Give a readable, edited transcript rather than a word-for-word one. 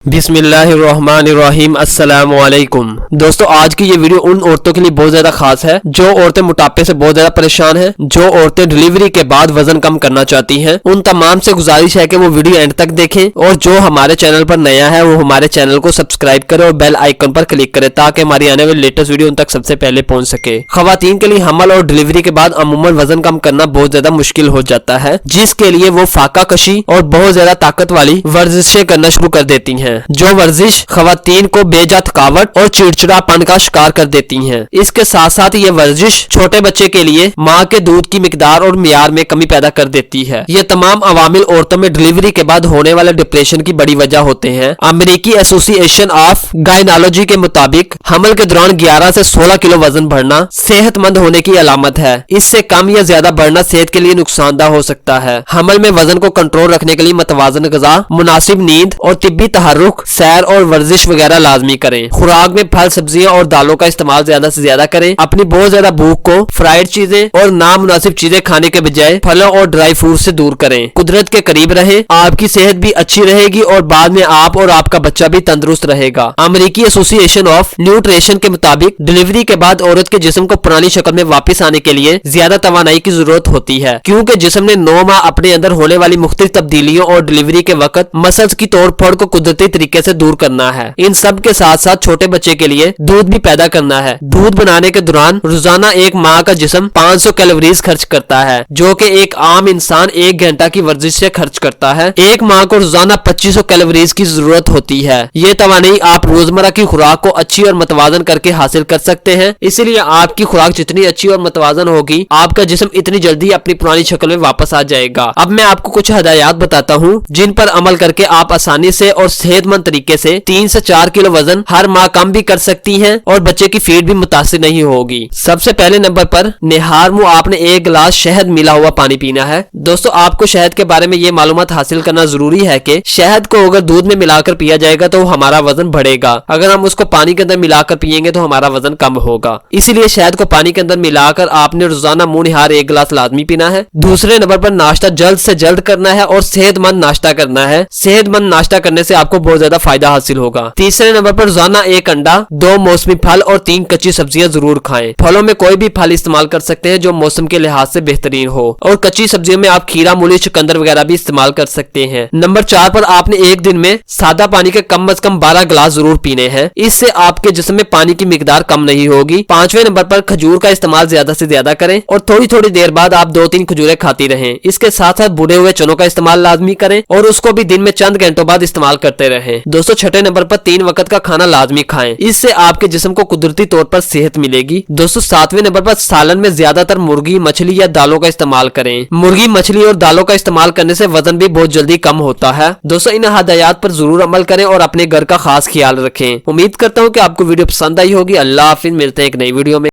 बिस्मिल्लाहिर्रहमानिर्रहीम। अस्सलाम वालेकुम दोस्तों, आज की ये वीडियो उन औरतों के लिए बहुत ज्यादा खास है जो औरतें मोटापे से बहुत ज्यादा परेशान हैं, जो औरतें डिलीवरी के बाद वजन कम करना चाहती हैं। उन तमाम से गुजारिश है कि वो वीडियो एंड तक देखें और जो हमारे चैनल पर नया है वो हमारे चैनल को सब्सक्राइब करे और बेल आइकन पर क्लिक करे ताकि हमारी आने वाली लेटेस्ट वीडियो उन तक सबसे पहले पहुंच सके। खवातीन के लिए हमल और डिलीवरी के बाद अमूमन वजन कम करना बहुत ज्यादा मुश्किल हो जाता है, जिसके लिए वो फाका कशी और बहुत ज्यादा ताकत वाली वर्जिशें करना शुरू कर देती हैं, जो वर्जिश खवातीन को बेजा थकावट और चिड़चिड़ापन का शिकार कर देती हैं। इसके साथ साथ ये वर्जिश छोटे बच्चे के लिए माँ के दूध की मिकदार और मियार में कमी पैदा कर देती है। ये तमाम अवामिल औरतों में डिलीवरी के बाद होने वाले डिप्रेशन की बड़ी वजह होते हैं। अमेरिकी एसोसिएशन ऑफ गायनालॉजी के मुताबिक हमल के दौरान 11 से 16 किलो वजन बढ़ना सेहतमंद होने की अलामत है। इससे कम या ज्यादा बढ़ना सेहत के लिए नुकसानदा हो सकता है। हमल में वजन को कंट्रोल रखने के लिए मतवाजन ग़िज़ा, मुनासिब नींद और तिब्बी तहर्रुक, सैर और वर्जिश वगैरह लाजमी करें। खुराक में फल, सब्जियां और दालों का इस्तेमाल ज्यादा से ज्यादा करें। अपनी बहुत ज्यादा भूख को फ्राइड चीजें और नामुनासिब चीजें खाने के बजाय फलों और ड्राई फ्रूट से दूर करें। कुदरत के करीब रहें, आपकी सेहत भी अच्छी रहेगी और बाद में आप और आपका बच्चा भी तंदुरुस्त रहेगा। अमेरिकी एसोसिएशन ऑफ न्यूट्रिशन के मुताबिक डिलीवरी के बाद औरत के जिस्म को पुरानी शक्ल में वापस आने के लिए ज्यादा तवानाई की जरूरत होती है, क्योंकि जिस्म ने 9 माह अपने अंदर होने वाली मुख्तलिफ तब्दीलियों और डिलीवरी के वक्त मसल्स की तोड़ फोड़ को कुदरती तरीके से दूर करना है। इन सब के साथ साथ छोटे बच्चे के लिए दूध भी पैदा करना है। दूध बनाने के दौरान रोजाना एक माह का जिस्म 500 कैलोरीज खर्च करता है, जो कि एक आम इंसान 1 घंटा की वर्जिश से खर्च करता है। एक माह को रोजाना 2500 कैलोरीज की जरूरत होती है। ये तवानाई आप रोजमर्रा की खुराक को अच्छी और मतवाजन करके हासिल कर सकते हैं। इसीलिए आपकी खुराक जितनी अच्छी और मतवाजन होगी, आपका जिस्म इतनी जल्दी अपनी पुरानी शक्ल में वापस आ जाएगा। अब मैं आपको कुछ हदायत बताता हूँ जिन पर अमल करके आप आसानी से और सेहतमंद तरीके से 3 से 4 किलो वजन हर माह कम भी कर सकती हैं और बच्चे की फीड भी मुतासिर नहीं होगी। सबसे पहले नंबर पर निहार मुंह आपने 1 गिलास शहद मिला हुआ पानी पीना है। दोस्तों, आपको शहद के बारे में ये मालूमात हासिल करना जरूरी है कि शहद को अगर दूध में मिलाकर पिया जाएगा तो हमारा वजन बढ़ेगा। अगर हम उसको पानी के अंदर मिलाकर पियेंगे तो हमारा वजन कम होगा। इसीलिए शहद को पानी के अंदर मिलाकर आपने रोजाना मुंह निहार 1 गिलास लाजमी पीना है। दूसरे नंबर पर नाश्ता जल्द से जल्द करना है और सेहतमंद नाश्ता करना है। सेहतमंद नाश्ता करने से आपको बहुत ज्यादा फायदा हासिल होगा। तीसरे नंबर पर रोजाना 1 अंडा, 2 मौसमी फल और 3 कच्ची सब्जियां जरूर खाएं। फलों में कोई भी फल इस्तेमाल कर सकते हैं जो मौसम के लिहाज से बेहतरीन हो, और कच्ची सब्जियों में आप खीरा, मूली, चुकंदर वगैरह भी इस्तेमाल कर सकते हैं। नंबर 4 पर आपने एक दिन में सादा पानी के कम से कम 12 गिलास जरूर पीने हैं। इससे आपके जिस्म में पानी की मिकदार कम नहीं होगी। 5वें नंबर पर खजूर का इस्तेमाल ज्यादा से ज्यादा करें और थोड़ी थोड़ी देर बाद आप 2-3 खजूरें खाती रहें। इसके साथ साथ बुने हुए चनों का इस्तेमाल लाजमी करें और उसको भी दिन में चंद घंटों बाद इस्तेमाल करते रहें। दोस्तों, 6ठे नंबर पर 3 वक्त का खाना लाजमी खाएं। इससे आपके जिस्म को कुदरती तौर पर सेहत मिलेगी। दोस्तों, 7वें नंबर पर सालन में ज्यादातर मुर्गी, मछली या दालों का इस्तेमाल करें। मुर्गी, मछली और दालों का इस्तेमाल करने से वजन भी बहुत जल्दी कम होता है। दोस्तों, इन हदायत पर जरूर अमल करें और अपने घर का खास ख्याल रखें। उम्मीद करता हूँ कि आपको वीडियो पसंद आई होगी। अल्लाह हाफिज, मिलते हैं एक नई वीडियो में।